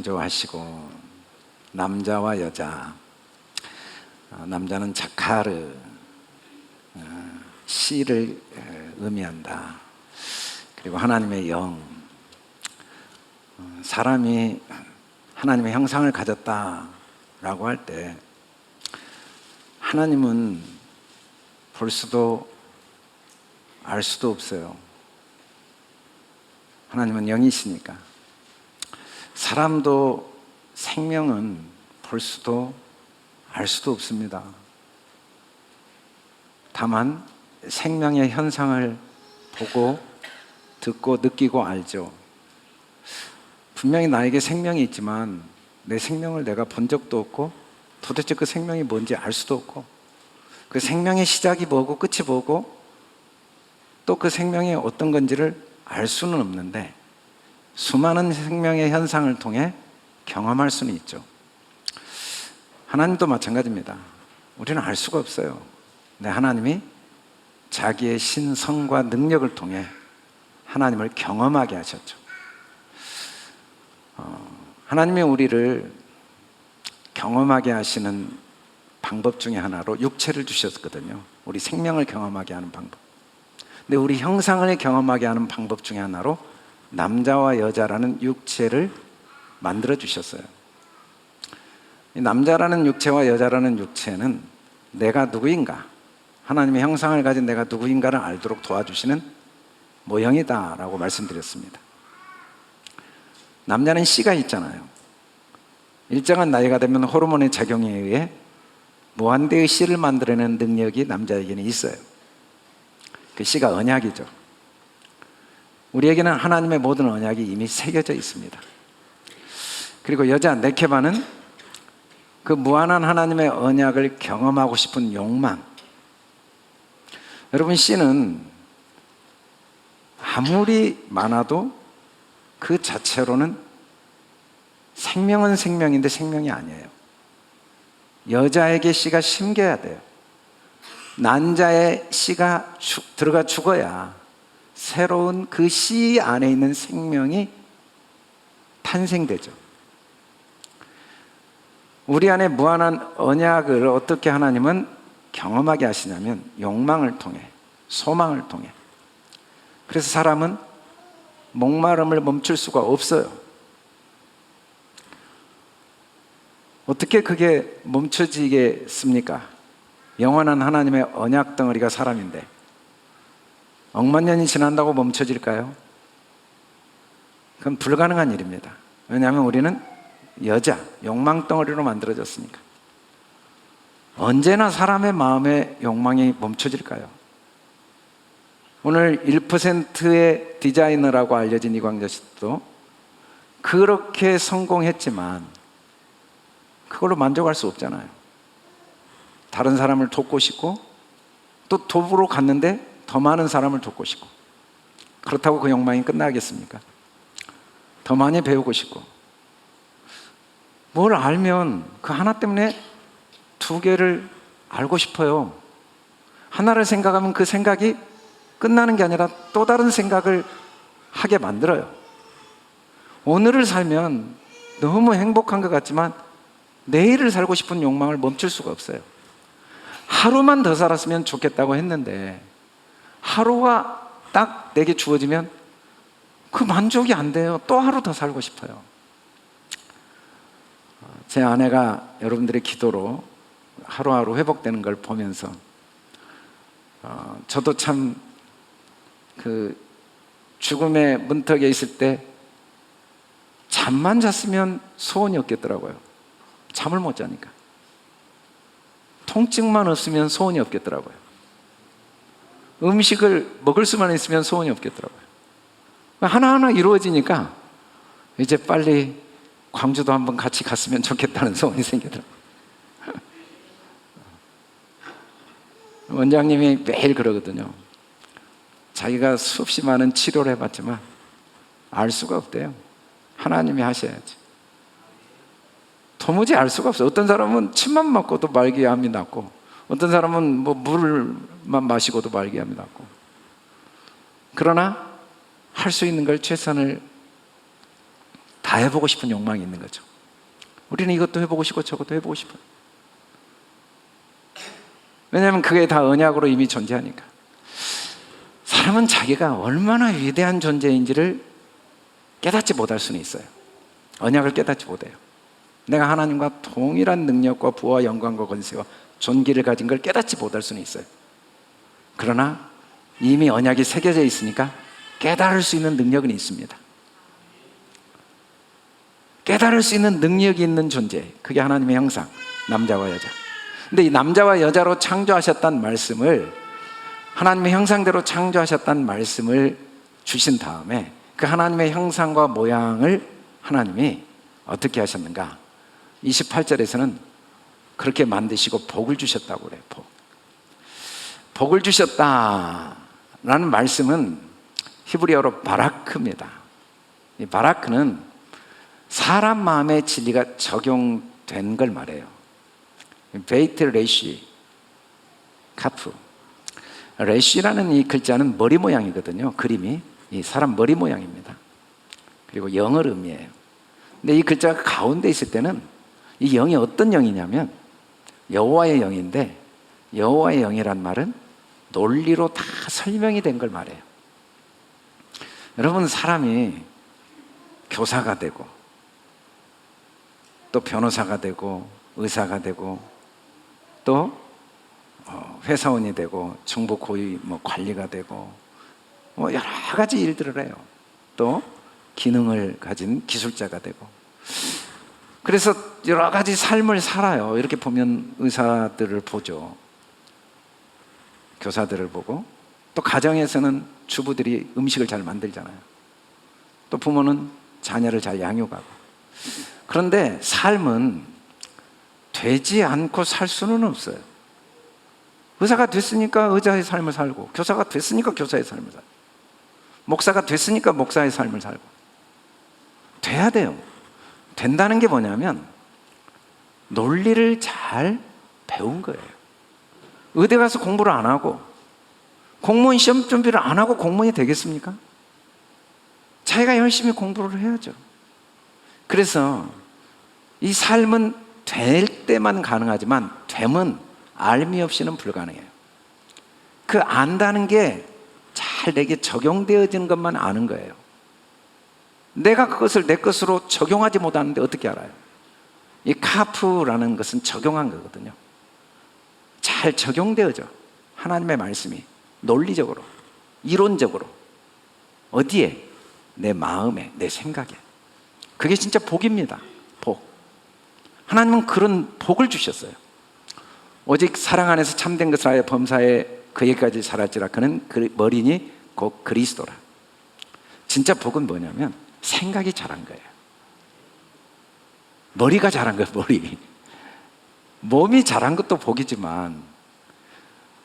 창조하시고 남자와 여자, 남자는 자카르, 씨를 의미한다. 그리고 하나님의 영, 사람이 하나님의 형상을 가졌다라고 할 때 하나님은 볼 수도 알 수도 없어요. 하나님은 영이시니까. 사람도 생명은 볼 수도 알 수도 없습니다. 다만 생명의 현상을 보고 듣고 느끼고 알죠. 분명히 나에게 생명이 있지만 내 생명을 내가 본 적도 없고 도대체 그 생명이 뭔지 알 수도 없고 그 생명의 시작이 뭐고 끝이 뭐고 또 그 생명이 어떤 건지를 알 수는 없는데 수많은 생명의 현상을 통해 경험할 수는 있죠. 하나님도 마찬가지입니다. 우리는 알 수가 없어요. 근데 하나님이 자기의 신성과 능력을 통해 하나님을 경험하게 하셨죠. 하나님이 우리를 경험하게 하시는 방법 중에 하나로 육체를 주셨거든요. 우리 생명을 경험하게 하는 방법. 근데 우리 형상을 경험하게 하는 방법 중에 하나로 남자와 여자라는 육체를 만들어 주셨어요. 이 남자라는 육체와 여자라는 육체는 내가 누구인가, 하나님의 형상을 가진 내가 누구인가를 알도록 도와주시는 모형이다라고 말씀드렸습니다. 남자는 씨가 있잖아요. 일정한 나이가 되면 호르몬의 작용에 의해 무한대의 씨를 만들어내는 능력이 남자에게는 있어요. 그 씨가 언약이죠. 우리에게는 하나님의 모든 언약이 이미 새겨져 있습니다. 그리고 여자 네케바는 그 무한한 하나님의 언약을 경험하고 싶은 욕망. 여러분, 씨는 아무리 많아도 그 자체로는 생명은 생명인데 생명이 아니에요. 여자에게 씨가 심겨야 돼요. 난자의 씨가 들어가 죽어야 새로운 그 씨 안에 있는 생명이 탄생되죠. 우리 안에 무한한 언약을 어떻게 하나님은 경험하게 하시냐면 욕망을 통해, 소망을 통해. 그래서 사람은 목마름을 멈출 수가 없어요. 어떻게 그게 멈춰지겠습니까? 영원한 하나님의 언약 덩어리가 사람인데 억만 년이 지난다고 멈춰질까요? 그건 불가능한 일입니다. 왜냐하면 우리는 여자, 욕망 덩어리로 만들어졌으니까. 언제나 사람의 마음의 욕망이 멈춰질까요? 오늘 1%의 디자이너라고 알려진 이광재 씨도 그렇게 성공했지만 그걸로 만족할 수 없잖아요. 다른 사람을 돕고 싶고 또 돕으러 갔는데 더 많은 사람을 돕고 싶고, 그렇다고 그 욕망이 끝나겠습니까? 더 많이 배우고 싶고, 뭘 알면 그 하나 때문에 두 개를 알고 싶어요. 하나를 생각하면 그 생각이 끝나는 게 아니라 또 다른 생각을 하게 만들어요. 오늘을 살면 너무 행복한 것 같지만 내일을 살고 싶은 욕망을 멈출 수가 없어요. 하루만 더 살았으면 좋겠다고 했는데 하루가 딱 내게 주어지면 그 만족이 안 돼요. 또 하루 더 살고 싶어요. 제 아내가 여러분들의 기도로 하루하루 회복되는 걸 보면서 저도 참 그 죽음의 문턱에 있을 때 잠만 잤으면 소원이 없겠더라고요. 잠을 못 자니까. 통증만 없으면 소원이 없겠더라고요. 음식을 먹을 수만 있으면 소원이 없겠더라고요. 하나하나 이루어지니까 이제 빨리 광주도 한번 같이 갔으면 좋겠다는 소원이 생기더라고요. 원장님이 매일 그러거든요. 자기가 수없이 많은 치료를 해봤지만 알 수가 없대요. 하나님이 하셔야지. 도무지 알 수가 없어요. 어떤 사람은 침만 맞고도 말기암이 낫고, 어떤 사람은 뭐 물만 마시고도 말기암이 낫고. 그러나 할 수 있는 걸 최선을 다 해보고 싶은 욕망이 있는 거죠. 우리는 이것도 해보고 싶고 저것도 해보고 싶어요. 왜냐하면 그게 다 언약으로 이미 존재하니까. 사람은 자기가 얼마나 위대한 존재인지를 깨닫지 못할 수는 있어요. 언약을 깨닫지 못해요. 내가 하나님과 동일한 능력과 부와 영광과 권세와 존귀를 가진 걸 깨닫지 못할 수는 있어요. 그러나 이미 언약이 새겨져 있으니까 깨달을 수 있는 능력은 있습니다. 깨달을 수 있는 능력이 있는 존재, 그게 하나님의 형상, 남자와 여자. 근데 이 남자와 여자로 창조하셨다는 말씀을, 하나님의 형상대로 창조하셨다는 말씀을 주신 다음에 그 하나님의 형상과 모양을 하나님이 어떻게 하셨는가? 28절에서는 그렇게 만드시고 복을 주셨다고 그래요. 복을 주셨다라는 말씀은 히브리어로 바라크입니다. 이 바라크는 사람 마음의 진리가 적용된 걸 말해요. 베이트 레시 카프, 레시라는 이 글자는 머리 모양이거든요. 그림이 이 사람 머리 모양입니다. 그리고 영을 의미해요. 근데 이 글자가 가운데 있을 때는 이 영이 어떤 영이냐면 여호와의 영인데, 여호와의 영이란 말은 논리로 다 설명이 된 걸 말해요. 여러분, 사람이 교사가 되고 또 변호사가 되고 의사가 되고 또 회사원이 되고 정부 고위 관리가 되고 여러 가지 일들을 해요. 또 기능을 가진 기술자가 되고, 그래서 여러 가지 삶을 살아요. 이렇게 보면 의사들을 보죠. 교사들을 보고, 또 가정에서는 주부들이 음식을 잘 만들잖아요. 또 부모는 자녀를 잘 양육하고. 그런데 삶은 되지 않고 살 수는 없어요. 의사가 됐으니까 의사의 삶을 살고, 교사가 됐으니까 교사의 삶을 살고, 목사가 됐으니까 목사의 삶을 살고. 돼야 돼요. 된다는 게 뭐냐면 논리를 잘 배운 거예요. 의대 가서 공부를 안 하고 공무원 시험 준비를 안 하고 공무원이 되겠습니까? 자기가 열심히 공부를 해야죠. 그래서 이 삶은 될 때만 가능하지만 됨은 알미 없이는 불가능해요. 그 안다는 게 잘 내게 적용되어지는 것만 아는 거예요. 내가 그것을 내 것으로 적용하지 못하는데 어떻게 알아요? 이 카프라는 것은 적용한 거거든요. 잘 적용되어져. 하나님의 말씀이 논리적으로, 이론적으로. 어디에? 내 마음에, 내 생각에. 그게 진짜 복입니다. 복. 하나님은 그런 복을 주셨어요. 오직 사랑 안에서 참된 것을 하여 범사에 그에까지 살았지라. 그는 그 머리니 곧 그리스도라. 진짜 복은 뭐냐면 생각이 자란 거예요. 머리가 자란 거예요. 머리. 몸이 자란 것도 복이지만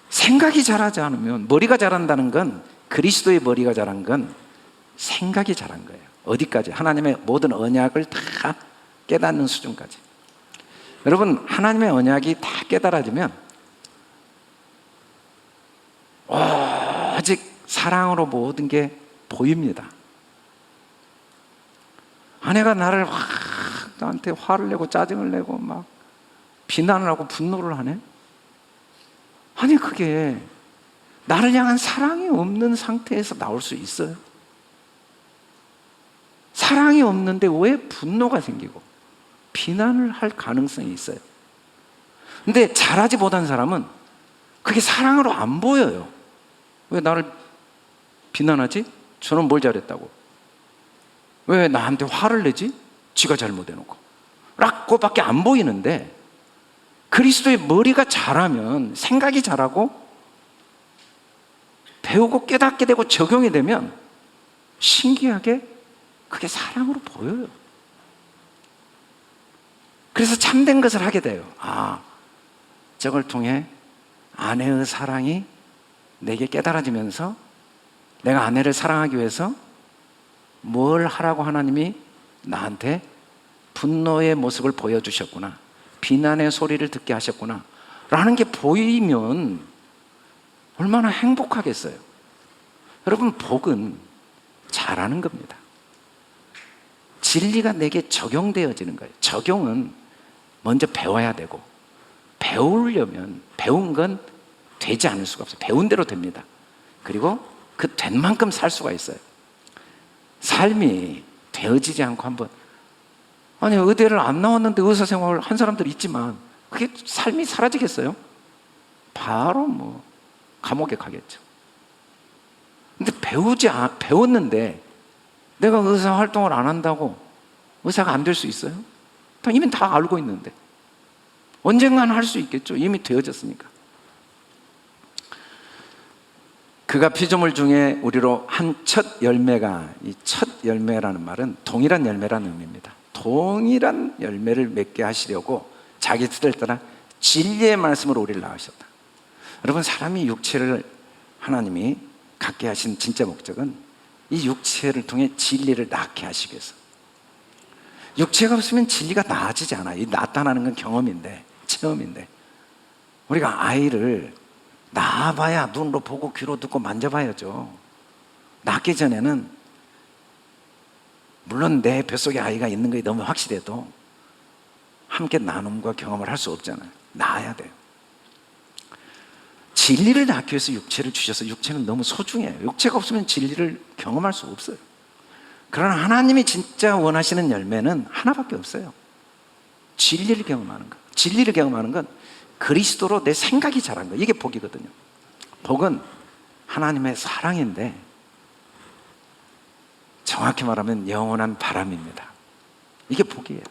생각이 자라지 않으면, 머리가 자란다는 건, 그리스도의 머리가 자란 건 생각이 자란 거예요. 어디까지? 하나님의 모든 언약을 다 깨닫는 수준까지. 여러분, 하나님의 언약이 다 깨달아지면 오직 사랑으로 모든 게 보입니다. 아내가 나한테 화를 내고 짜증을 내고 막 비난을 하고 분노를 하네? 아니, 그게 나를 향한 사랑이 없는 상태에서 나올 수 있어요? 사랑이 없는데 왜 분노가 생기고 비난을 할 가능성이 있어요? 근데 잘하지 못한 사람은 그게 사랑으로 안 보여요. 왜 나를 비난하지? 저는 뭘 잘했다고? 왜 나한테 화를 내지? 지가 잘못해놓고. 라고밖에 안 보이는데, 그리스도의 머리가 자라면, 생각이 자라고 배우고 깨닫게 되고 적용이 되면 신기하게 그게 사랑으로 보여요. 그래서 참된 것을 하게 돼요. 저걸 통해 아내의 사랑이 내게 깨달아지면서 내가 아내를 사랑하기 위해서 뭘 하라고 하나님이 나한테 분노의 모습을 보여주셨구나, 비난의 소리를 듣게 하셨구나 라는 게 보이면 얼마나 행복하겠어요. 여러분, 복은 잘하는 겁니다. 진리가 내게 적용되어지는 거예요. 적용은 먼저 배워야 되고, 배우려면 배운 건 되지 않을 수가 없어요. 배운 대로 됩니다. 그리고 그 된 만큼 살 수가 있어요. 삶이 되어지지 않고 한번, 아니 의대를 안 나왔는데 의사 생활을 한 사람들 있지만 그게 삶이 사라지겠어요? 바로 뭐 감옥에 가겠죠. 근데 배웠는데 내가 의사 활동을 안 한다고 의사가 안 될 수 있어요? 이미 다 알고 있는데 언젠가는 할 수 있겠죠. 이미 되어졌으니까. 그가 피조물 중에 우리로 한 첫 열매가, 이 첫 열매라는 말은 동일한 열매라는 의미입니다. 동일한 열매를 맺게 하시려고 자기 뜻을 따라 진리의 말씀으로 우리를 낳으셨다. 여러분, 사람이 육체를 하나님이 갖게 하신 진짜 목적은 이 육체를 통해 진리를 낳게 하시기 위해서. 육체가 없으면 진리가 나아지지 않아요. 이 나타나는 건 경험인데, 체험인데, 우리가 아이를 낳아봐야 눈으로 보고 귀로 듣고 만져봐야죠. 낳기 전에는 물론 내 뱃속에 아이가 있는 게 너무 확실해도 함께 나눔과 경험을 할 수 없잖아요. 낳아야 돼요. 진리를 낳기 위해서 육체를 주셔서 육체는 너무 소중해요. 육체가 없으면 진리를 경험할 수 없어요. 그러나 하나님이 진짜 원하시는 열매는 하나밖에 없어요. 진리를 경험하는 것. 진리를 경험하는 건 그리스도로 내 생각이 자란 거. 이게 복이거든요. 복은 하나님의 사랑인데 정확히 말하면 영원한 바람입니다. 이게 복이에요.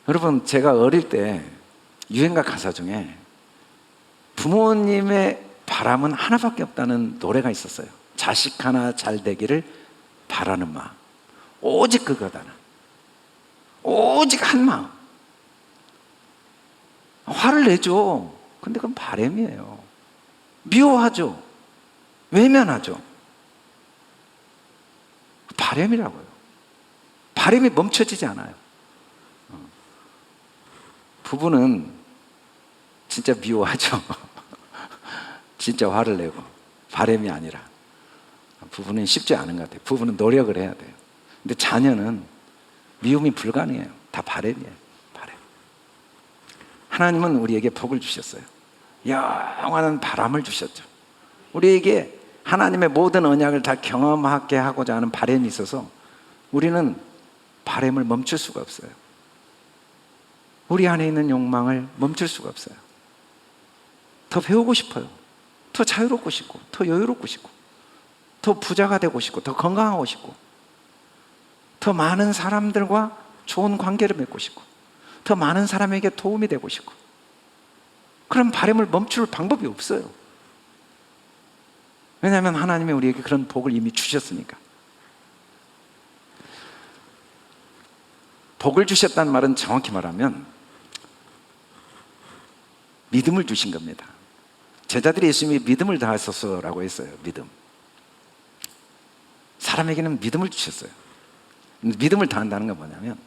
여러분, 제가 어릴 때 유행가 가사 중에 부모님의 바람은 하나밖에 없다는 노래가 있었어요. 자식 하나 잘 되기를 바라는 마음, 오직 그거다. 오직 한 마음. 화를 내죠. 근데 그건 바람이에요. 미워하죠. 외면하죠. 바람이라고요. 바람이 멈춰지지 않아요. 부부는 진짜 미워하죠. 진짜 화를 내고. 바람이 아니라. 부부는 쉽지 않은 것 같아요. 부부는 노력을 해야 돼요. 근데 자녀는 미움이 불가능해요. 다 바람이에요. 바람. 하나님은 우리에게 복을 주셨어요. 영원한 바람을 주셨죠. 우리에게 하나님의 모든 언약을 다 경험하게 하고자 하는 바람이 있어서 우리는 바람을 멈출 수가 없어요. 우리 안에 있는 욕망을 멈출 수가 없어요. 더 배우고 싶어요. 더 자유롭고 싶고, 더 여유롭고 싶고, 더 부자가 되고 싶고, 더 건강하고 싶고, 더 많은 사람들과 좋은 관계를 맺고 싶고, 더 많은 사람에게 도움이 되고 싶고. 그럼 바람을 멈출 방법이 없어요. 왜냐하면 하나님이 우리에게 그런 복을 이미 주셨으니까. 복을 주셨다는 말은 정확히 말하면 믿음을 주신 겁니다. 제자들이 예수님이 믿음을 다하소서라고 했어요. 믿음. 사람에게는 믿음을 주셨어요. 믿음을 다한다는 건 뭐냐면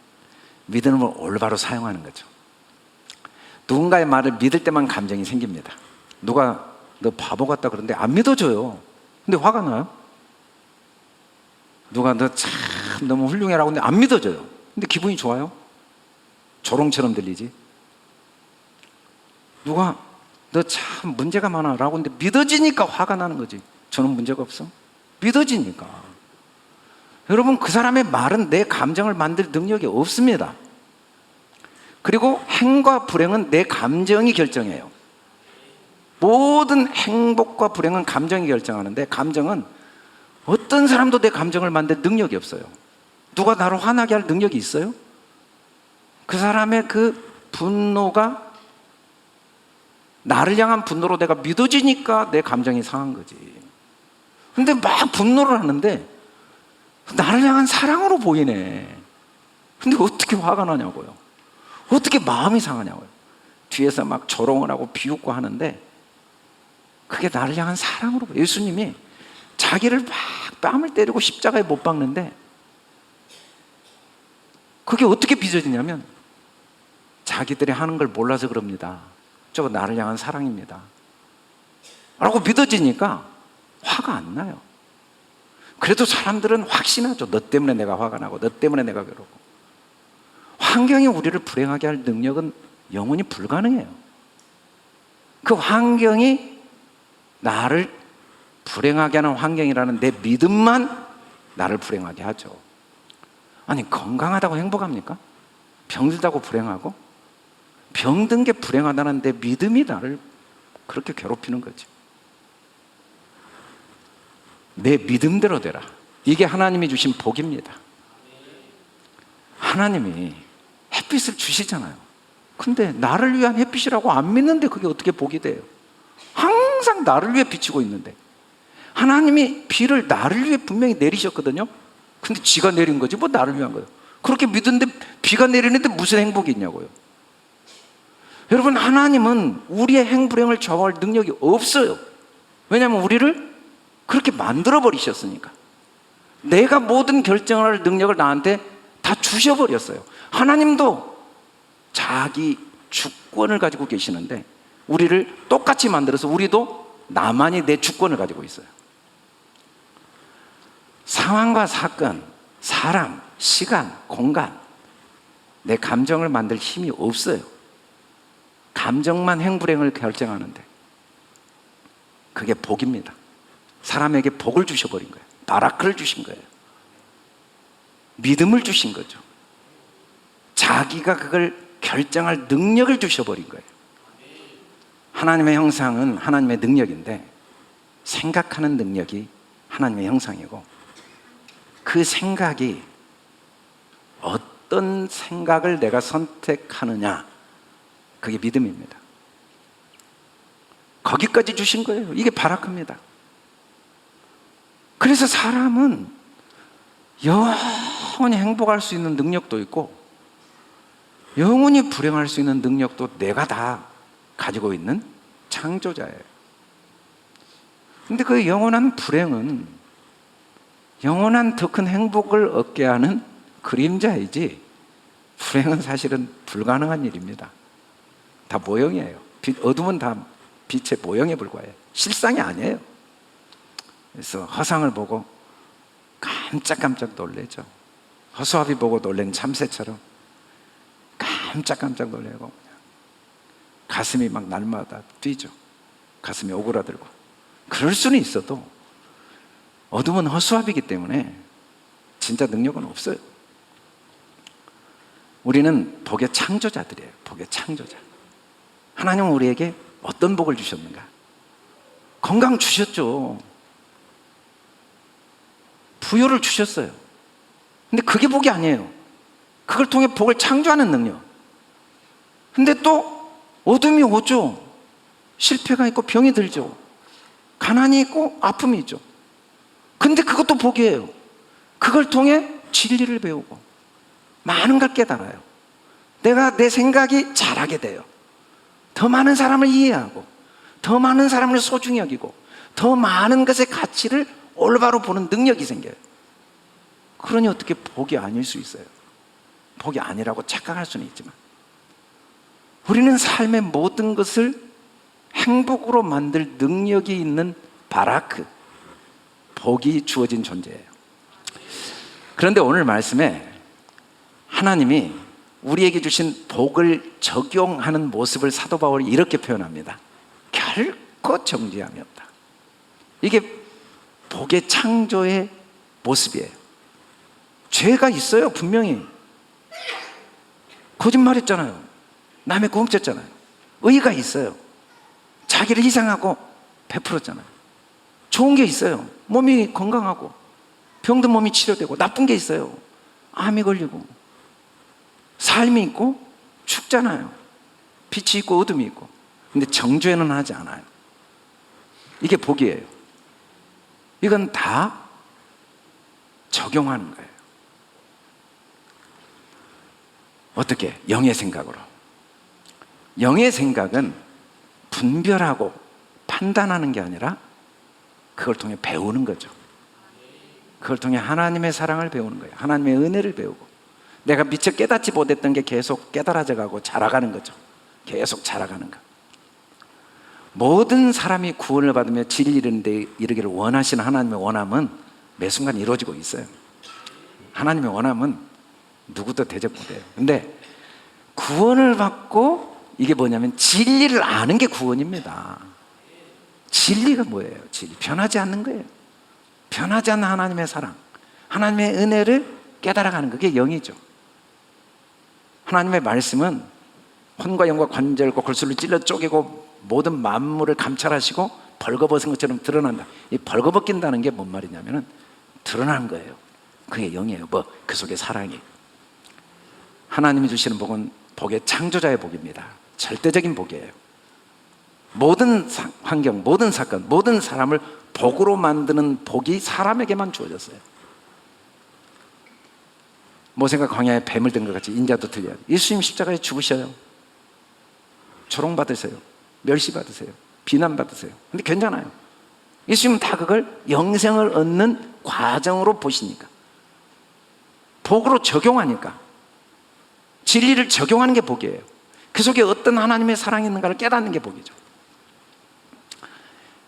믿음을 올바로 사용하는 거죠. 누군가의 말을 믿을 때만 감정이 생깁니다. 누가 너 바보 같다 그러는데 안 믿어줘요. 근데 화가 나요. 누가 너 참 너무 훌륭해라고 하는데 안 믿어줘요. 근데 기분이 좋아요. 조롱처럼 들리지. 누가 너 참 문제가 많아라고 하는데 믿어지니까 화가 나는 거지. 저는 문제가 없어. 믿어지니까. 여러분, 그 사람의 말은 내 감정을 만들 능력이 없습니다. 그리고 행과 불행은 내 감정이 결정해요. 모든 행복과 불행은 감정이 결정하는데 감정은 어떤 사람도 내 감정을 만들 능력이 없어요. 누가 나를 화나게 할 능력이 있어요? 그 사람의 그 분노가 나를 향한 분노로 내가 믿어지니까 내 감정이 상한 거지. 근데 막 분노를 하는데 나를 향한 사랑으로 보이네. 근데 어떻게 화가 나냐고요. 어떻게 마음이 상하냐고요. 뒤에서 막 조롱을 하고 비웃고 하는데 그게 나를 향한 사랑으로 보여요. 예수님이 자기를 막 뺨을 때리고 십자가에 못 박는데 그게 어떻게 빚어지냐면 자기들이 하는 걸 몰라서 그럽니다. 저거 나를 향한 사랑입니다 라고 믿어지니까 화가 안 나요. 그래도 사람들은 확신하죠. 너 때문에 내가 화가 나고 너 때문에 내가 괴롭고. 환경이 우리를 불행하게 할 능력은 영원히 불가능해요. 그 환경이 나를 불행하게 하는 환경이라는 내 믿음만 나를 불행하게 하죠. 아니, 건강하다고 행복합니까? 병들다고 불행하고? 병든 게 불행하다는 내 믿음이 나를 그렇게 괴롭히는 거지. 내 믿음대로 되라. 이게 하나님이 주신 복입니다. 하나님이 햇빛을 주시잖아요. 근데 나를 위한 햇빛이라고 안 믿는데 그게 어떻게 복이 돼요? 항상 나를 위해 비치고 있는데. 하나님이 비를 나를 위해 분명히 내리셨거든요. 근데 지가 내린 거지 뭐 나를 위한 거예요. 그렇게 믿는데 비가 내리는데 무슨 행복이 있냐고요. 여러분, 하나님은 우리의 행불행을 좌우할 능력이 없어요. 왜냐하면 우리를 그렇게 만들어 버리셨으니까. 내가 모든 결정할 능력을 나한테 다 주셔버렸어요. 하나님도 자기 주권을 가지고 계시는데 우리를 똑같이 만들어서 우리도 나만이 내 주권을 가지고 있어요. 상황과 사건, 사람, 시간, 공간, 내 감정을 만들 힘이 없어요. 감정만 행불행을 결정하는데 그게 복입니다. 사람에게 복을 주셔버린 거예요. 바라크를 주신 거예요. 믿음을 주신 거죠. 자기가 그걸 결정할 능력을 주셔버린 거예요. 하나님의 형상은 하나님의 능력인데 생각하는 능력이 하나님의 형상이고, 그 생각이 어떤 생각을 내가 선택하느냐, 그게 믿음입니다. 거기까지 주신 거예요. 이게 바라크입니다. 그래서 사람은 영원히 행복할 수 있는 능력도 있고 영원히 불행할 수 있는 능력도 내가 다 가지고 있는 창조자예요. 근데 그 영원한 불행은 영원한 더 큰 행복을 얻게 하는 그림자이지, 불행은 사실은 불가능한 일입니다. 다 모형이에요. 어둠은 다 빛의 모형에 불과해요. 실상이 아니에요. 그래서 허상을 보고 깜짝깜짝 놀래죠. 허수아비 보고 놀란 참새처럼 깜짝깜짝 놀래고 가슴이 막 날마다 뛰죠. 가슴이 오그라들고. 그럴 수는 있어도 어둠은 허수아비이기 때문에 진짜 능력은 없어요. 우리는 복의 창조자들이에요. 복의 창조자. 하나님은 우리에게 어떤 복을 주셨는가? 건강 주셨죠. 부여를 주셨어요. 근데 그게 복이 아니에요. 그걸 통해 복을 창조하는 능력. 근데 또 어둠이 오죠. 실패가 있고 병이 들죠. 가난이 있고 아픔이 있죠. 근데 그것도 복이에요. 그걸 통해 진리를 배우고 많은 걸 깨달아요. 내가 내 생각이 잘하게 돼요. 더 많은 사람을 이해하고 더 많은 사람을 소중히 여기고 더 많은 것의 가치를 올바로 보는 능력이 생겨요. 그러니 어떻게 복이 아닐 수 있어요? 복이 아니라고 착각할 수는 있지만 우리는 삶의 모든 것을 행복으로 만들 능력이 있는 바라크, 복이 주어진 존재예요. 그런데 오늘 말씀에 하나님이 우리에게 주신 복을 적용하는 모습을 사도 바울이 이렇게 표현합니다. 결코 정죄함이 없다. 이게 복의 창조의 모습이에요. 죄가 있어요. 분명히 거짓말했잖아요. 남의 거 훔쳤잖아요. 의가 있어요. 자기를 희생하고 베풀었잖아요. 좋은 게 있어요. 몸이 건강하고 병든 몸이 치료되고, 나쁜 게 있어요. 암이 걸리고 삶이 있고 죽잖아요. 빛이 있고 어둠이 있고. 근데 정죄는 하지 않아요. 이게 복이에요. 이건 다 적용하는 거예요. 어떻게? 영의 생각으로. 영의 생각은 분별하고 판단하는 게 아니라 그걸 통해 배우는 거죠. 그걸 통해 하나님의 사랑을 배우는 거예요. 하나님의 은혜를 배우고 내가 미처 깨닫지 못했던 게 계속 깨달아져 가고 자라가는 거죠. 계속 자라가는 거. 모든 사람이 구원을 받으며 진리를 이르기를 원하시는 하나님의 원함은 매 순간 이루어지고 있어요. 하나님이 원하면 누구도 대적 못해요. 근데 구원을 받고 이게 뭐냐면 진리를 아는 게 구원입니다. 진리가 뭐예요? 진리. 변하지 않는 거예요. 변하지 않는 하나님의 사랑, 하나님의 은혜를 깨달아가는 그게 영이죠. 하나님의 말씀은 혼과 영과 관절과 골수를 찔러 쪼개고 모든 만물을 감찰하시고 벌거벗은 것처럼 드러난다. 이 벌거벗긴다는 게 뭔 말이냐면은 드러나는 거예요. 그게 영이에요. 뭐 그 속에 사랑이. 하나님이 주시는 복은 복의 창조자의 복입니다. 절대적인 복이에요. 모든 환경, 모든 사건, 모든 사람을 복으로 만드는 복이 사람에게만 주어졌어요. 모세가 광야에 뱀을 든 것 같이 인자도 틀려요. 예수님 십자가에 죽으셔요. 조롱받으세요. 멸시받으세요. 비난받으세요. 근데 괜찮아요. 예수님은 다 그걸 영생을 얻는 과정으로 보시니까, 복으로 적용하니까, 진리를 적용하는 게 복이에요. 그 속에 어떤 하나님의 사랑이 있는가를 깨닫는 게 복이죠.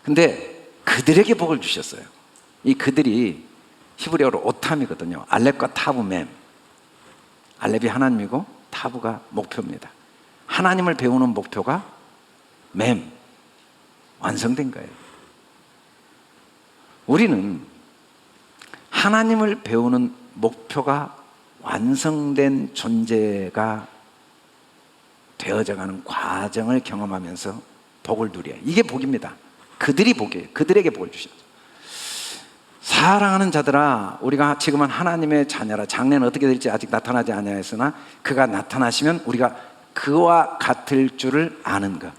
근데 그들에게 복을 주셨어요. 이 그들이 히브리어로 오탐이거든요. 알렙과 타브 맴. 알렙이 하나님이고 타브가 목표입니다. 하나님을 배우는 목표가 맴, 완성된 거예요. 우리는 하나님을 배우는 목표가 완성된 존재가 되어져가는 과정을 경험하면서 복을 누려요. 이게 복입니다. 그들이 복이에요. 그들에게 복을 주셨죠. 사랑하는 자들아, 우리가 지금은 하나님의 자녀라. 장래는 어떻게 될지 아직 나타나지 아니하였으나 그가 나타나시면 우리가 그와 같을 줄을 아는 것.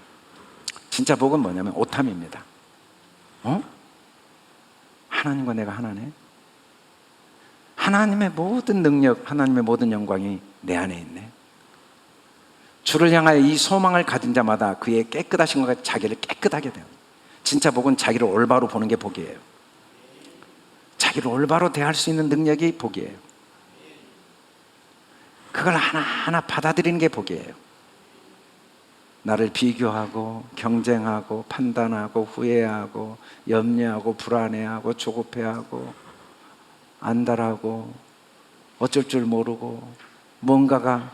진짜 복은 뭐냐면 오탐입니다. 하나님과 내가 하나네. 하나님의 모든 능력, 하나님의 모든 영광이 내 안에 있네. 주를 향하여 이 소망을 가진 자마다 그의 깨끗하신 것과 자기를 깨끗하게 돼요. 진짜 복은 자기를 올바로 보는 게 복이에요. 자기를 올바로 대할 수 있는 능력이 복이에요. 그걸 하나하나 받아들이는 게 복이에요. 나를 비교하고 경쟁하고 판단하고 후회하고 염려하고 불안해하고 조급해하고 안달하고 어쩔 줄 모르고 뭔가가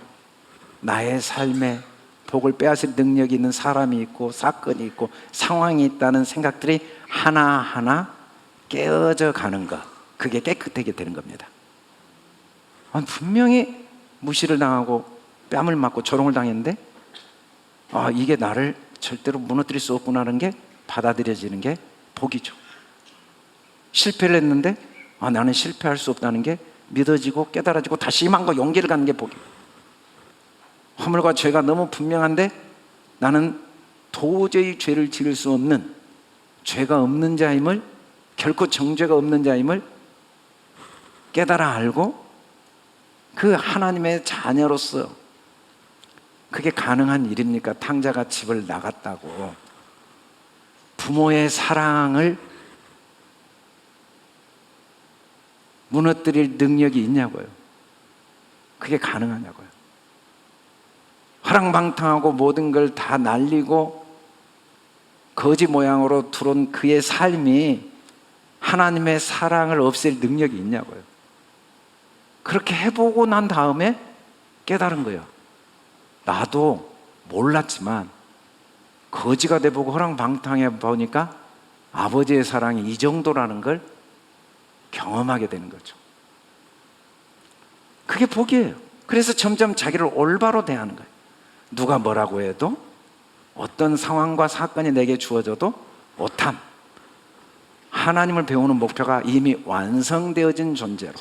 나의 삶에 복을 빼앗을 능력이 있는 사람이 있고 사건이 있고 상황이 있다는 생각들이 하나하나 깨어져 가는 것, 그게 깨끗하게 되는 겁니다. 분명히 무시를 당하고 뺨을 맞고 조롱을 당했는데 이게 나를 절대로 무너뜨릴 수 없구나라는 게 받아들여지는 게 복이죠. 실패를 했는데 나는 실패할 수 없다는 게 믿어지고 깨달아지고 다시 희망과 용기를 갖는 게 복이에요. 허물과 죄가 너무 분명한데 나는 도저히 죄를 지을 수 없는, 죄가 없는 자임을, 결코 정죄가 없는 자임을 깨달아 알고 그 하나님의 자녀로서 그게 가능한 일입니까? 탕자가 집을 나갔다고 부모의 사랑을 무너뜨릴 능력이 있냐고요. 그게 가능하냐고요. 화랑방탕하고 모든 걸 다 날리고 거지 모양으로 들어온 그의 삶이 하나님의 사랑을 없앨 능력이 있냐고요. 그렇게 해보고 난 다음에 깨달은 거예요. 나도 몰랐지만 거지가 돼보고 허랑방탕해 보니까 아버지의 사랑이 이 정도라는 걸 경험하게 되는 거죠. 그게 복이에요. 그래서 점점 자기를 올바로 대하는 거예요. 누가 뭐라고 해도, 어떤 상황과 사건이 내게 주어져도 오탐, 하나님을 배우는 목표가 이미 완성되어진 존재로.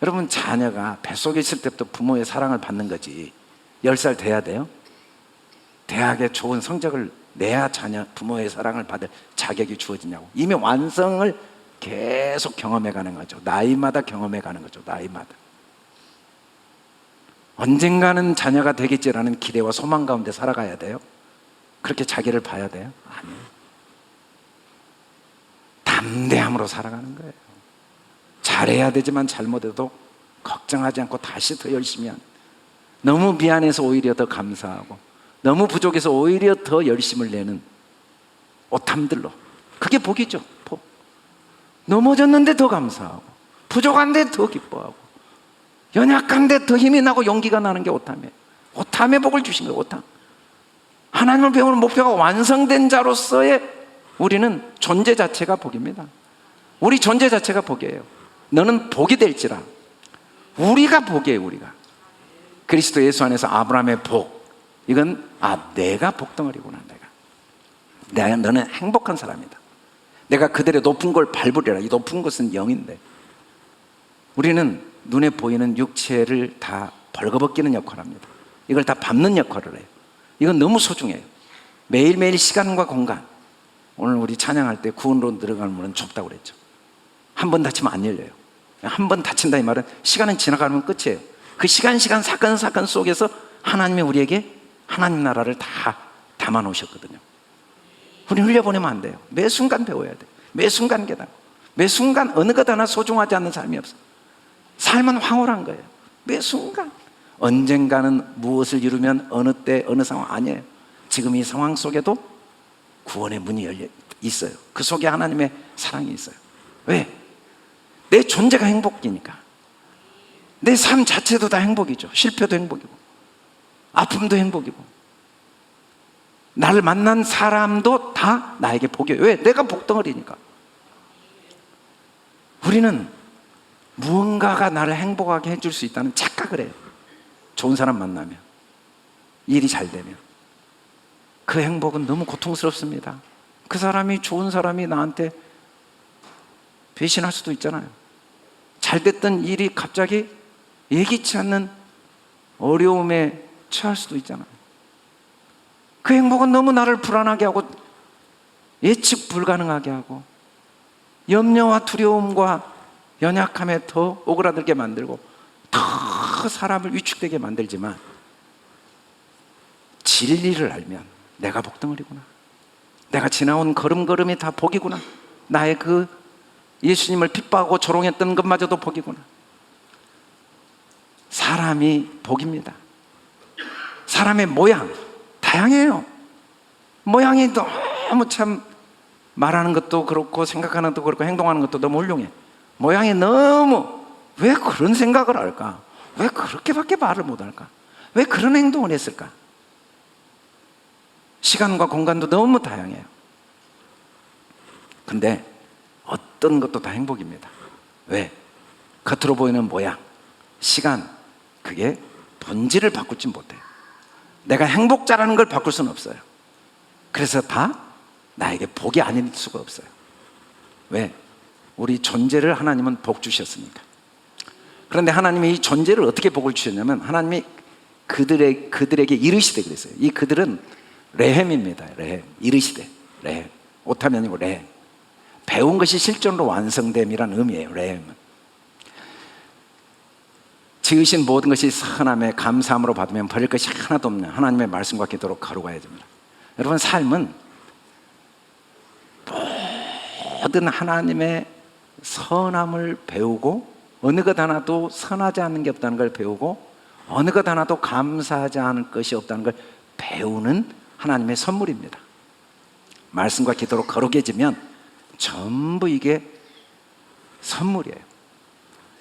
여러분, 자녀가 뱃속에 있을 때부터 부모의 사랑을 받는 거지 10살 돼야 돼요? 대학에 좋은 성적을 내야 자녀 부모의 사랑을 받을 자격이 주어지냐고. 이미 완성을 계속 경험해가는 거죠. 나이마다 경험해가는 거죠. 나이마다. 언젠가는 자녀가 되겠지라는 기대와 소망 가운데 살아가야 돼요? 그렇게 자기를 봐야 돼요? 아니에요. 담대함으로 살아가는 거예요. 잘해야 되지만 잘못해도 걱정하지 않고 다시 더 열심히 하는, 너무 미안해서 오히려 더 감사하고 너무 부족해서 오히려 더 열심을 내는 오탐들로. 그게 복이죠. 복. 넘어졌는데 더 감사하고, 부족한데 더 기뻐하고, 연약한데 더 힘이 나고 용기가 나는 게 오탐이에요. 오탐의 복을 주신 거예요. 오탐. 하나님을 배우는 목표가 완성된 자로서의 우리는 존재 자체가 복입니다. 우리 존재 자체가 복이에요. 너는 복이 될지라. 우리가 복이에요. 우리가 그리스도 예수 안에서 아브라함의 복, 이건 내가 복덩어리구나. 너는 행복한 사람이다. 내가 그들의 높은 걸 밟으리라. 이 높은 것은 영인데, 우리는 눈에 보이는 육체를 다 벌거벗기는 역할을 합니다. 이걸 다 밟는 역할을 해요. 이건 너무 소중해요. 매일매일 시간과 공간. 오늘 우리 찬양할 때 구원으로 들어가는 문은 좁다고 그랬죠. 한 번 닫히면 안 열려요. 한 번 닫힌다 이 말은 시간은 지나가면 끝이에요. 그 시간 사건 속에서 하나님이 우리에게 하나님 나라를 다 담아 놓으셨거든요. 우리 흘려보내면 안 돼요. 매 순간 배워야 돼요. 매 순간 깨닫고, 매 순간 어느 것 하나 소중하지 않는 삶이 없어요. 삶은 황홀한 거예요. 매 순간 언젠가는 무엇을 이루면 어느 때 어느 상황 아니에요. 지금 이 상황 속에도 구원의 문이 열려 있어요. 그 속에 하나님의 사랑이 있어요. 왜? 내 존재가 행복이니까. 내 삶 자체도 다 행복이죠. 실패도 행복이고, 아픔도 행복이고, 나를 만난 사람도 다 나에게 복이에요. 왜? 내가 복덩어리니까. 우리는 무언가가 나를 행복하게 해줄 수 있다는 착각을 해요. 좋은 사람 만나면, 일이 잘 되면 그 행복은 너무 고통스럽습니다. 그 사람이, 좋은 사람이 나한테 배신할 수도 있잖아요. 잘 됐던 일이 갑자기 예기치 않는 어려움에 처할 수도 있잖아요. 그 행복은 너무 나를 불안하게 하고, 예측 불가능하게 하고, 염려와 두려움과 연약함에 더 오그라들게 만들고, 더 사람을 위축되게 만들지만, 진리를 알면 내가 복덩어리구나, 내가 지나온 걸음걸음이 다 복이구나, 나의 그 예수님을 핍박하고 조롱했던 것마저도 복이구나. 사람이 복입니다. 사람의 모양 다양해요. 모양이 너무 참, 말하는 것도 그렇고 생각하는 것도 그렇고 행동하는 것도 너무 훌륭해. 모양이 너무, 왜 그런 생각을 할까? 왜 그렇게밖에 말을 못할까? 왜 그런 행동을 했을까? 시간과 공간도 너무 다양해요. 근데 어떤 것도 다 행복입니다. 왜? 겉으로 보이는 모양, 시간, 그게 본질을 바꾸지 못해요. 내가 행복자라는 걸 바꿀 수는 없어요. 그래서 다 나에게 복이 아닐 수가 없어요. 왜? 우리 존재를 하나님은 복 주셨으니까. 그런데 하나님이 이 존재를 어떻게 복을 주셨냐면, 하나님이 그들에게 이르시되 그랬어요. 이 그들은 레헴입니다. 레헴, 이르시되, 레헴, 오탐이 아니고 레헴. 배운 것이 실존으로 완성됨이라는 의미예요. 레헴은 지으신 모든 것이 선함에 감사함으로 받으면 버릴 것이 하나도 없는 하나님의 말씀과 기도로 걸어가야 됩니다. 여러분, 삶은 모든 하나님의 선함을 배우고, 어느 것 하나도 선하지 않는 게 없다는 걸 배우고, 어느 것 하나도 감사하지 않을 것이 없다는 걸 배우는 하나님의 선물입니다. 말씀과 기도로 거룩해지면 전부 이게 선물이에요.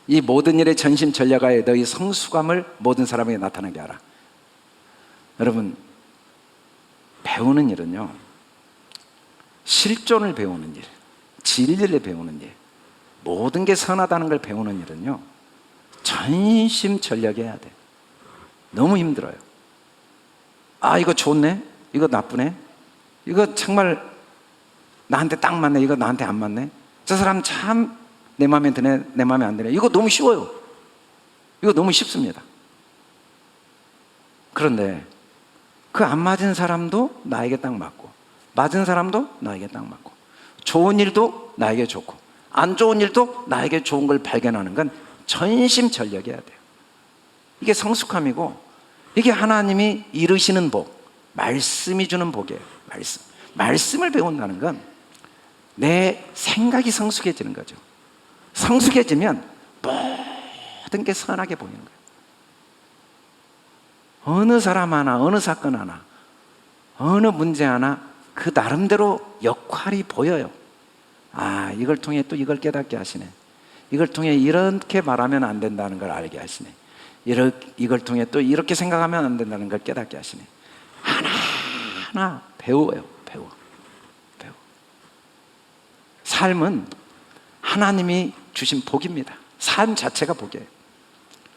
이 모든 일에 전심전력하여 너희 성수감을 모든 사람에게 나타나게 하라. 여러분, 배우는 일은요, 실존을 배우는 일, 진리를 배우는 일, 모든 게 선하다는 걸 배우는 일은요, 전심전력해야 돼. 너무 힘들어요. 이거 좋네, 이거 나쁘네, 이거 정말 나한테 딱 맞네, 이거 나한테 안 맞네, 저 사람 참 내 마음에 드네, 내 마음에 안 드네. 이거 너무 쉬워요. 이거 너무 쉽습니다. 그런데 그 안 맞은 사람도 나에게 딱 맞고, 맞은 사람도 나에게 딱 맞고, 좋은 일도 나에게 좋고, 안 좋은 일도 나에게 좋은 걸 발견하는 건 전심전력해야 돼요. 이게 성숙함이고, 이게 하나님이 이루시는 복, 말씀이 주는 복이에요. 말씀을 배운다는 건 내 생각이 성숙해지는 거죠. 성숙해지면 모든 게 선하게 보이는 거예요. 어느 사람 하나, 어느 사건 하나, 어느 문제 하나 그 나름대로 역할이 보여요. 아, 이걸 통해 또 이걸 깨닫게 하시네. 이걸 통해 이렇게 말하면 안 된다는 걸 알게 하시네. 이걸 통해 또 이렇게 생각하면 안 된다는 걸 깨닫게 하시네. 하나하나 배워요. 배워. 삶은 하나님이 주신 복입니다. 삶 자체가 복이에요.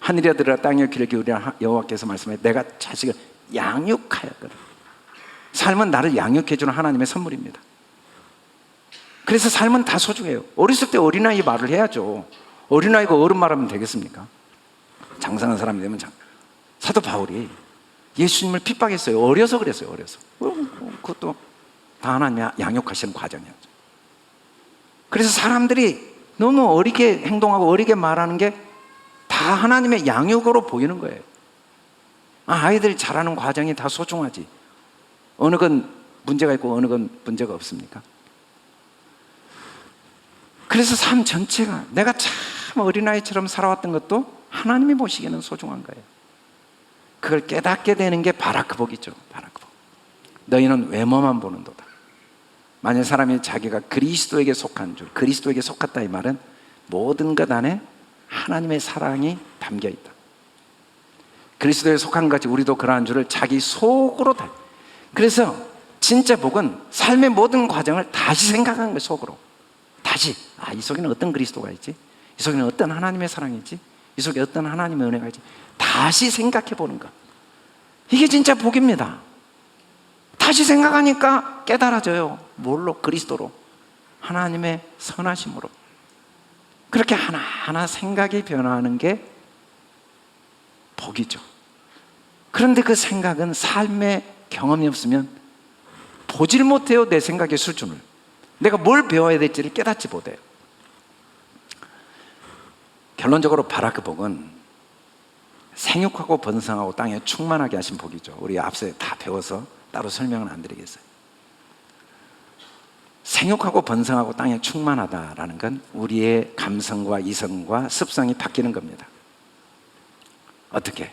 하늘에 들어 땅에 귀를 기울이라 여호와께서 말씀해 내가 자식을 양육하였거든. 삶은 나를 양육해주는 하나님의 선물입니다. 그래서 삶은 다 소중해요. 어렸을 때 어린아이 말을 해야죠. 어린아이가 어른 말하면 되겠습니까? 장성한 사람이 되면 사도 바울이 예수님을 핍박했어요. 어려서 그랬어요. 어려서. 그것도 다 하나님이 양육하시는 과정이었죠. 그래서 사람들이 너무 어리게 행동하고 어리게 말하는 게 다 하나님의 양육으로 보이는 거예요. 아이들 자라는 과정이 다 소중하지. 어느 건 문제가 있고 어느 건 문제가 없습니까? 그래서 삶 전체가 내가 참 어린아이처럼 살아왔던 것도 하나님이 보시기에는 소중한 거예요. 그걸 깨닫게 되는 게 바라크복이죠. 바라크복. 너희는 외모만 보는도다. 만약 사람이 자기가 그리스도에게 속한 줄, 그리스도에게 속았다 이 말은 모든 것 안에 하나님의 사랑이 담겨 있다. 그리스도에 속한 것이 우리도 그러한 줄을 자기 속으로 다. 그래서 진짜 복은 삶의 모든 과정을 다시 생각하는 거예요. 속으로 다시. 이 속에는 어떤 그리스도가 있지? 이 속에는 어떤 하나님의 사랑이 있지? 이 속에 어떤 하나님의 은혜가 있지? 다시 생각해 보는 것. 이게 진짜 복입니다. 다시 생각하니까 깨달아져요. 뭘로? 그리스도로, 하나님의 선하심으로. 그렇게 하나하나 생각이 변화하는 게 복이죠. 그런데 그 생각은 삶의 경험이 없으면 보질 못해요. 내 생각의 수준을. 내가 뭘 배워야 될지를 깨닫지 못해요. 결론적으로 바라크복은 생육하고 번성하고 땅에 충만하게 하신 복이죠. 우리 앞서 다 배워서 따로 설명은 안 드리겠어요. 생육하고 번성하고 땅에 충만하다라는 건 우리의 감성과 이성과 습성이 바뀌는 겁니다. 어떻게?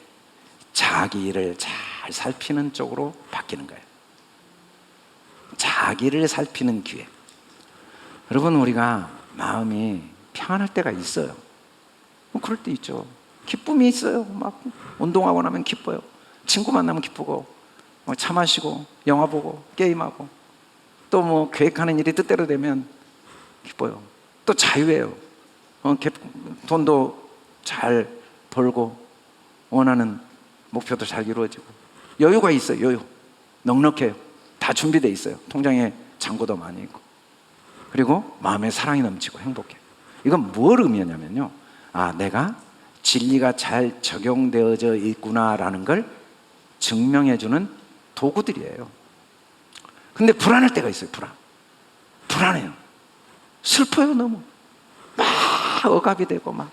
자기를 잘 살피는 쪽으로 바뀌는 거예요. 자기를 살피는 기회. 여러분, 우리가 마음이 평안할 때가 있어요. 그럴 때 있죠. 기쁨이 있어요. 막 운동하고 나면 기뻐요. 친구 만나면 기쁘고, 차 마시고, 영화 보고, 게임하고, 또 계획하는 일이 뜻대로 되면 기뻐요. 또 자유예요. 돈도 잘 벌고 원하는 목표도 잘 이루어지고 여유가 있어요. 여유. 넉넉해요. 다 준비되어 있어요. 통장에 잔고도 많이 있고. 그리고 마음에 사랑이 넘치고 행복해요. 이건 뭘 의미하냐면요, 내가 진리가 잘 적용되어져 있구나라는 걸 증명해주는 도구들이에요. 근데 불안할 때가 있어요. 불안해요. 슬퍼요. 너무 막 억압이 되고 막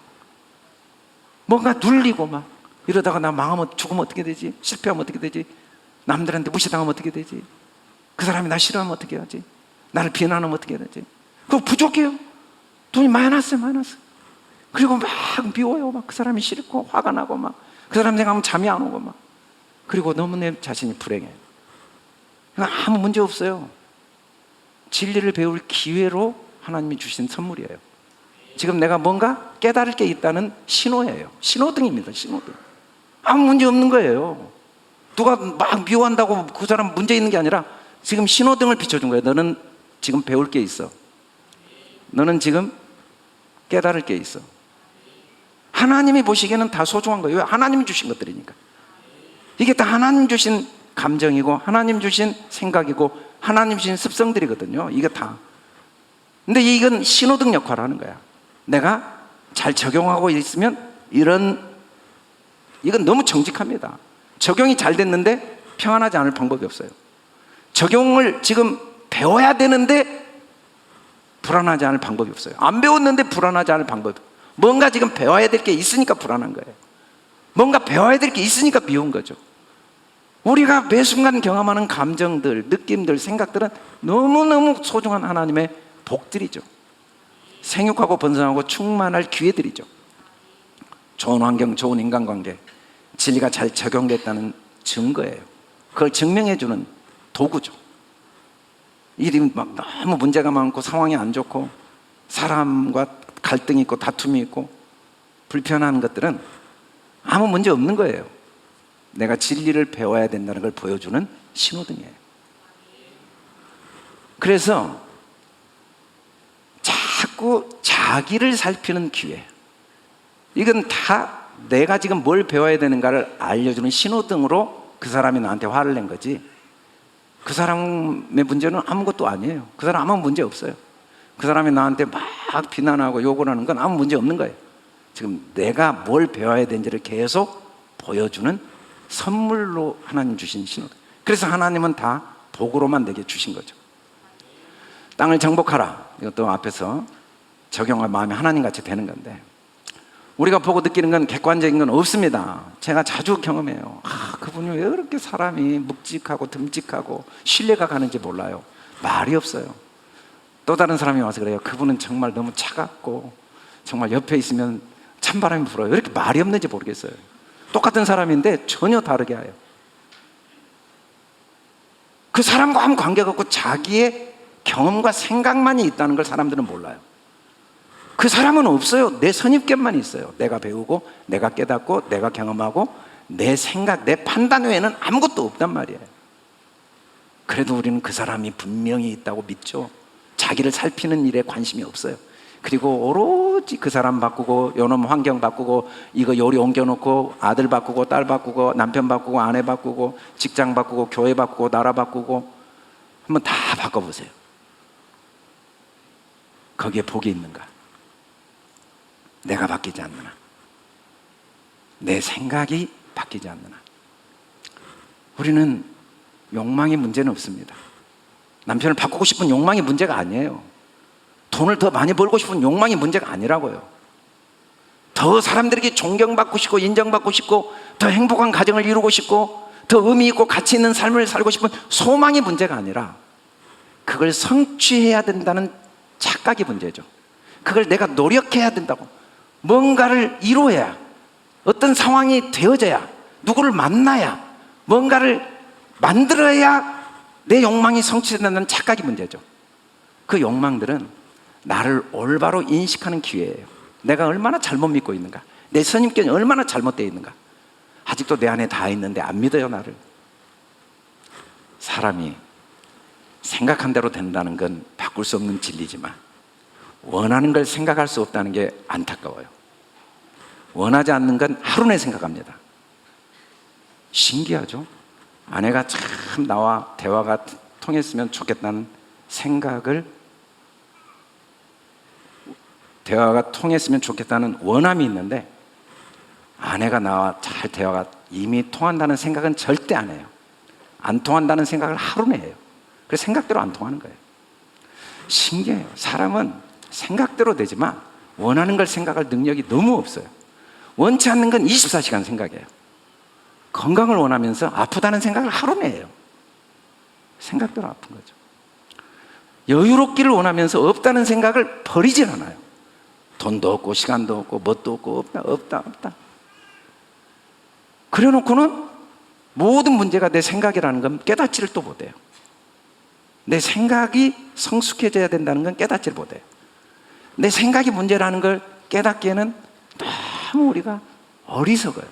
뭔가 눌리고 막 이러다가 나 망하면 죽으면 어떻게 되지? 실패하면 어떻게 되지? 남들한테 무시당하면 어떻게 되지? 그 사람이 나 싫어하면 어떻게 하지? 나를 비난하면 어떻게 되지? 그거 부족해요. 돈이 마이너스요. 그리고 막 미워요. 막 그 사람이 싫고 화가 나고 막 그 사람 생각하면 잠이 안 오고 막. 그리고 너무 내 자신이 불행해요. 아무 문제 없어요. 진리를 배울 기회로 하나님이 주신 선물이에요. 지금 내가 뭔가 깨달을 게 있다는 신호예요. 신호등입니다. 신호등. 아무 문제 없는 거예요. 누가 막 미워한다고 그 사람 문제 있는 게 아니라 지금 신호등을 비춰준 거예요. 너는 지금 배울 게 있어. 너는 지금 깨달을 게 있어. 하나님이 보시기에는 다 소중한 거예요. 하나님이 주신 것들이니까. 이게 다 하나님 주신 감정이고 하나님 주신 생각이고 하나님 주신 습성들이거든요. 이게 다. 근데 이건 신호등 역할을 하는 거야. 내가 잘 적용하고 있으면 이건 너무 정직합니다. 적용이 잘 됐는데 평안하지 않을 방법이 없어요. 적용을 지금 배워야 되는데 불안하지 않을 방법이 없어요. 안 배웠는데 불안하지 않을 방법이. 뭔가 지금 배워야 될 게 있으니까 불안한 거예요. 뭔가 배워야 될 게 있으니까 미운 거죠. 우리가 매 순간 경험하는 감정들, 느낌들, 생각들은 너무너무 소중한 하나님의 복들이죠. 생육하고 번성하고 충만할 기회들이죠. 좋은 환경, 좋은 인간관계, 진리가 잘 적용됐다는 증거예요. 그걸 증명해주는 도구죠. 일이 막 너무 문제가 많고 상황이 안 좋고 사람과 갈등이 있고 다툼이 있고 불편한 것들은 아무 문제 없는 거예요. 내가 진리를 배워야 된다는 걸 보여주는 신호등이에요. 그래서 자꾸 자기를 살피는 기회, 이건 다 내가 지금 뭘 배워야 되는가를 알려주는 신호등으로 그 사람이 나한테 화를 낸 거지, 그 사람의 문제는 아무것도 아니에요. 그 사람 아무 문제 없어요. 그 사람이 나한테 막 비난하고 욕을 하는 건 아무 문제 없는 거예요. 지금 내가 뭘 배워야 되는지를 계속 보여주는 선물로 하나님 주신 신호등. 그래서 하나님은 다 복으로만 내게 주신 거죠. 땅을 정복하라, 이것도 앞에서 적용할 마음이 하나님같이 되는 건데, 우리가 보고 느끼는 건 객관적인 건 없습니다. 제가 자주 경험해요. 그분이 왜 그렇게 사람이 묵직하고 듬직하고 신뢰가 가는지 몰라요. 말이 없어요. 또 다른 사람이 와서 그래요. 그분은 정말 너무 차갑고 정말 옆에 있으면 찬바람이 불어요. 왜 이렇게 말이 없는지 모르겠어요. 똑같은 사람인데 전혀 다르게 해요. 그 사람과 아무 관계가 없고 자기의 경험과 생각만이 있다는 걸 사람들은 몰라요. 그 사람은 없어요. 내 선입견만 있어요. 내가 배우고 내가 깨닫고 내가 경험하고 내 생각, 내 판단 외에는 아무것도 없단 말이에요. 그래도 우리는 그 사람이 분명히 있다고 믿죠. 자기를 살피는 일에 관심이 없어요. 그리고 오로지 그 사람 바꾸고 요놈 환경 바꾸고 이거 요리 옮겨놓고 아들 바꾸고 딸 바꾸고 남편 바꾸고 아내 바꾸고 직장 바꾸고 교회 바꾸고 나라 바꾸고 한번 다 바꿔보세요. 거기에 복이 있는가? 내가 바뀌지 않느냐? 내 생각이 바뀌지 않느냐? 우리는 욕망의 문제는 없습니다. 남편을 바꾸고 싶은 욕망이 문제가 아니에요. 돈을 더 많이 벌고 싶은 욕망이 문제가 아니라고요. 더 사람들에게 존경받고 싶고 인정받고 싶고 더 행복한 가정을 이루고 싶고 더 의미 있고 가치 있는 삶을 살고 싶은 소망이 문제가 아니라 그걸 성취해야 된다는 착각이 문제죠. 그걸 내가 노력해야 된다고, 뭔가를 이루어야, 어떤 상황이 되어져야, 누구를 만나야, 뭔가를 만들어야 내 욕망이 성취된다는 착각이 문제죠. 그 욕망들은 나를 올바로 인식하는 기회예요. 내가 얼마나 잘못 믿고 있는가, 내 선입견이 얼마나 잘못되어 있는가. 아직도 내 안에 다 있는데 안 믿어요, 나를. 사람이 생각한 대로 된다는 건 바꿀 수 없는 진리지만 원하는 걸 생각할 수 없다는 게 안타까워요. 원하지 않는 건 하루 내에 생각합니다. 신기하죠? 아내가 참 나와 대화가 통했으면 좋겠다는 생각을, 대화가 통했으면 좋겠다는 원함이 있는데 아내가 나와 잘 대화가 이미 통한다는 생각은 절대 안 해요. 안 통한다는 생각을 하루 내에 해요. 그래서 생각대로 안 통하는 거예요. 신기해요. 사람은 생각대로 되지만 원하는 걸 생각할 능력이 너무 없어요. 원치 않는 건 24시간 생각해요. 건강을 원하면서 아프다는 생각을 하루 내에 해요. 생각대로 아픈 거죠. 여유롭기를 원하면서 없다는 생각을 버리질 않아요. 돈도 없고 시간도 없고 뭣도 없고 없다. 그래 놓고는 모든 문제가 내 생각이라는 건 깨닫지를 또 못해요. 내 생각이 성숙해져야 된다는 건 깨닫지를 못해요. 내 생각이 문제라는 걸 깨닫기에는 너무 우리가 어리석어요.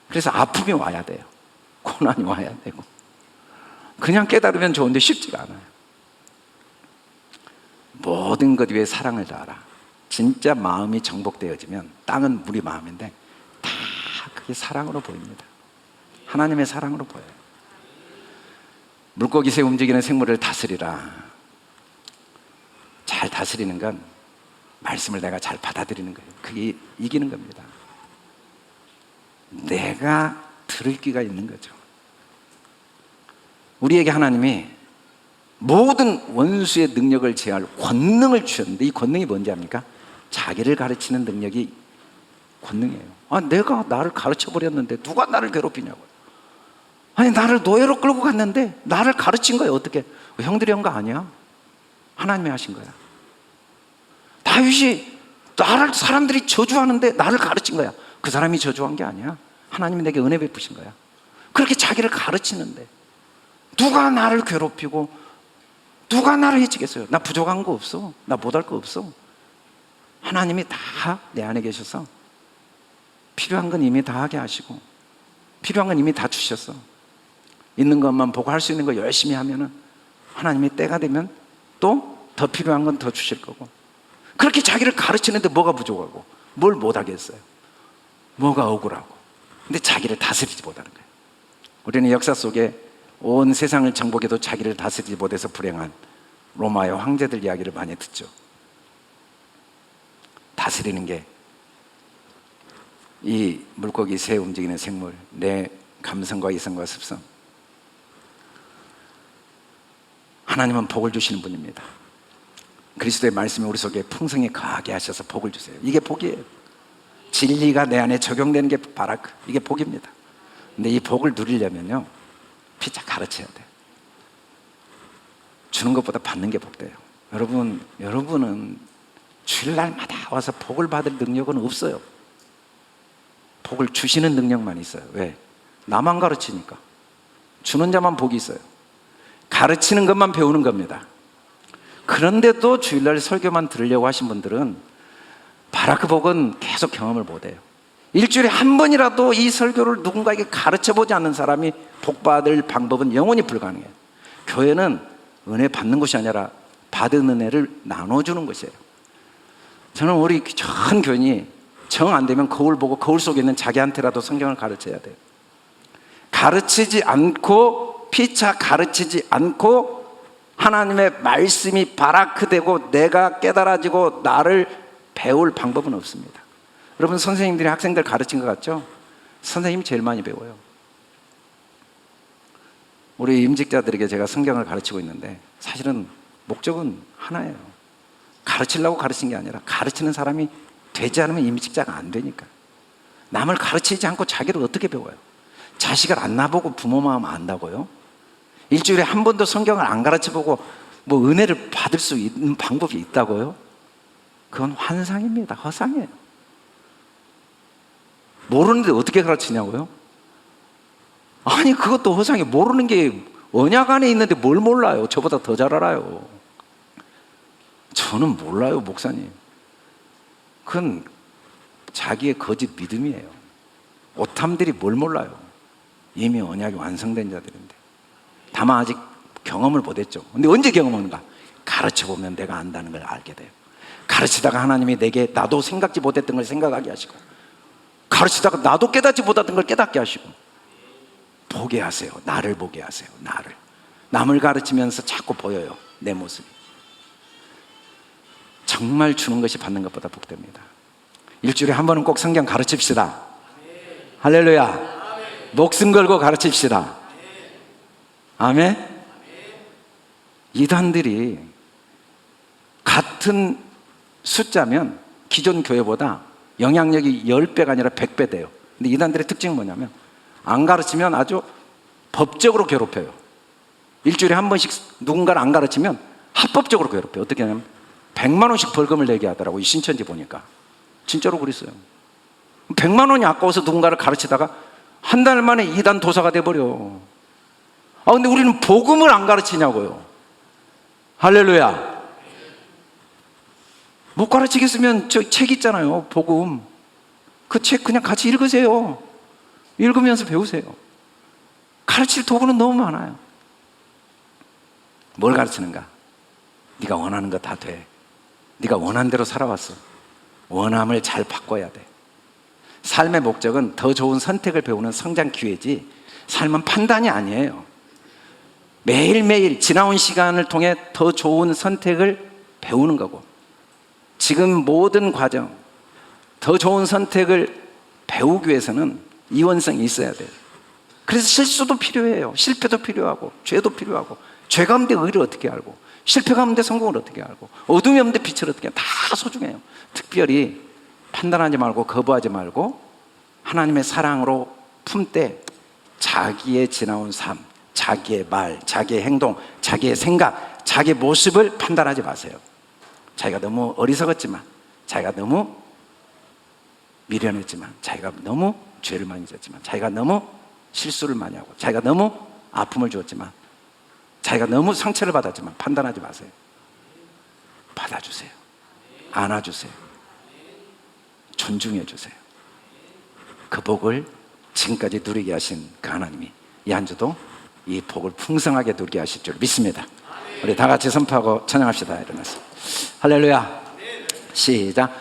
그래서 아픔이 와야 돼요. 고난이 와야 되고. 그냥 깨달으면 좋은데 쉽지가 않아요. 모든 것 위에 사랑을 다하라. 진짜 마음이 정복되어지면, 땅은 우리 마음인데 다 그게 사랑으로 보입니다. 하나님의 사랑으로 보여요. 물고기 새 움직이는 생물을 다스리라. 잘 다스리는 건 말씀을 내가 잘 받아들이는 거예요. 그게 이기는 겁니다. 내가 들을 귀가 있는 거죠. 우리에게 하나님이 모든 원수의 능력을 제어할 권능을 주셨는데, 이 권능이 뭔지 압니까? 자기를 가르치는 능력이 권능이에요. 내가 나를 가르쳐 버렸는데 누가 나를 괴롭히냐고요. 아니, 나를 노예로 끌고 갔는데 나를 가르친 거예요. 어떻게? 형들이 한 거 아니야. 하나님이 하신 거야. 다윗이 나를 사람들이 저주하는데 나를 가르친 거야. 그 사람이 저주한 게 아니야. 하나님이 내게 은혜 베푸신 거야. 그렇게 자기를 가르치는데 누가 나를 괴롭히고 누가 나를 해치겠어요? 나 부족한 거 없어. 나 못할 거 없어. 하나님이 다 내 안에 계셔서 필요한 건 이미 다 하게 하시고 필요한 건 이미 다 주셨어. 있는 것만 보고 할 수 있는 거 열심히 하면은 하나님이 때가 되면 또 더 필요한 건 더 주실 거고. 그렇게 자기를 가르치는데 뭐가 부족하고 뭘 못하겠어요? 뭐가 억울하고. 근데 자기를 다스리지 못하는 거예요. 우리는 역사 속에 온 세상을 정복해도 자기를 다스리지 못해서 불행한 로마의 황제들 이야기를 많이 듣죠. 다스리는 게 이 물고기, 새, 움직이는 생물, 내 감성과 이성과 습성. 하나님은 복을 주시는 분입니다. 그리스도의 말씀이 우리 속에 풍성히 거하게 하셔서 복을 주세요. 이게 복이에요. 진리가 내 안에 적용되는 게 바라크, 이게 복입니다. 근데 이 복을 누리려면요, 피차 가르쳐야 돼요. 주는 것보다 받는 게 복돼요. 여러분은 주일날마다 와서 복을 받을 능력은 없어요. 복을 주시는 능력만 있어요. 왜? 나만 가르치니까. 주는 자만 복이 있어요. 가르치는 것만 배우는 겁니다. 그런데도 주일날 설교만 들으려고 하신 분들은 바라크 복은 계속 경험을 못해요. 일주일에 한 번이라도 이 설교를 누군가에게 가르쳐보지 않는 사람이 복받을 방법은 영원히 불가능해요. 교회는 은혜 받는 것이 아니라 받은 은혜를 나눠주는 것이에요. 저는 우리 전 교인이 정 안 되면 거울 보고 거울 속에 있는 자기한테라도 성경을 가르쳐야 돼요. 가르치지 않고, 피차 가르치지 않고 하나님의 말씀이 바라크되고 내가 깨달아지고 나를 배울 방법은 없습니다. 여러분, 선생님들이 학생들 가르친 것 같죠? 선생님이 제일 많이 배워요. 우리 임직자들에게 제가 성경을 가르치고 있는데 사실은 목적은 하나예요. 가르치려고 가르친 게 아니라 가르치는 사람이 되지 않으면 임직자가 안 되니까. 남을 가르치지 않고 자기를 어떻게 배워요? 자식을 안 낳아보고 부모 마음 안다고요? 일주일에 한 번도 성경을 안 가르쳐보고 뭐 은혜를 받을 수 있는 방법이 있다고요? 그건 환상입니다. 허상이에요. 모르는데 어떻게 가르치냐고요? 아니, 그것도 허상이에요. 모르는 게 언약 안에 있는데 뭘 몰라요? 저보다 더 잘 알아요. 저는 몰라요, 목사님. 그건 자기의 거짓 믿음이에요. 오탐들이 뭘 몰라요? 이미 언약이 완성된 자들인데. 다만 아직 경험을 못했죠. 근데 언제 경험하는가? 가르쳐보면 내가 안다는 걸 알게 돼요. 가르치다가 하나님이 내게 나도 생각지 못했던 걸 생각하게 하시고, 가르치다가 나도 깨닫지 못했던 걸 깨닫게 하시고, 보게 하세요. 나를 보게 하세요. 나를. 남을 가르치면서 자꾸 보여요, 내 모습이. 정말 주는 것이 받는 것보다 복됩니다. 일주일에 한 번은 꼭 성경 가르칩시다. 할렐루야. 목숨 걸고 가르칩시다. 아멘. 이단들이 같은 숫자면 기존 교회보다 영향력이 10배가 아니라 100배 돼요. 근데 이단들의 특징은 뭐냐면 안 가르치면 아주 법적으로 괴롭혀요. 일주일에 한 번씩 누군가를 안 가르치면 합법적으로 괴롭혀요. 어떻게 하냐면 100만 원씩 벌금을 내게 하더라고. 이 신천지 보니까 진짜로 그랬어요. 100만 원이 아까워서 누군가를 가르치다가 한 달 만에 이단 도사가 돼버려. 근데 우리는 복음을 안 가르치냐고요. 할렐루야. 못 가르치겠으면 저 책 있잖아요, 복음. 그 책 그냥 같이 읽으세요. 읽으면서 배우세요. 가르칠 도구는 너무 많아요. 뭘 가르치는가? 네가 원하는 거 다 돼. 네가 원하는 대로 살아왔어. 원함을 잘 바꿔야 돼. 삶의 목적은 더 좋은 선택을 배우는 성장 기회지 삶은 판단이 아니에요. 매일매일 지나온 시간을 통해 더 좋은 선택을 배우는 거고, 지금 모든 과정, 더 좋은 선택을 배우기 위해서는 이원성이 있어야 돼요. 그래서 실수도 필요해요. 실패도 필요하고 죄도 필요하고, 죄 가운데 의를 어떻게 알고, 실패 가운데 성공을 어떻게 알고, 어둠이 없는데 빛을 어떻게 알고, 다 소중해요. 특별히 판단하지 말고 거부하지 말고 하나님의 사랑으로 품되 자기의 지나온 삶, 자기의 말, 자기의 행동, 자기의 생각, 자기의 모습을 판단하지 마세요. 자기가 너무 어리석었지만, 자기가 너무 미련했지만, 자기가 너무 죄를 많이 졌지만, 자기가 너무 실수를 많이 하고, 자기가 너무 아픔을 주었지만, 자기가 너무 상처를 받았지만 판단하지 마세요. 받아주세요. 안아주세요. 존중해 주세요. 그 복을 지금까지 누리게 하신 그 하나님이 이 한 주도 이 복을 풍성하게 누리게 하실 줄 믿습니다. 우리 다 같이 선포하고 찬양합시다. 일어나서 할렐루야. 시작.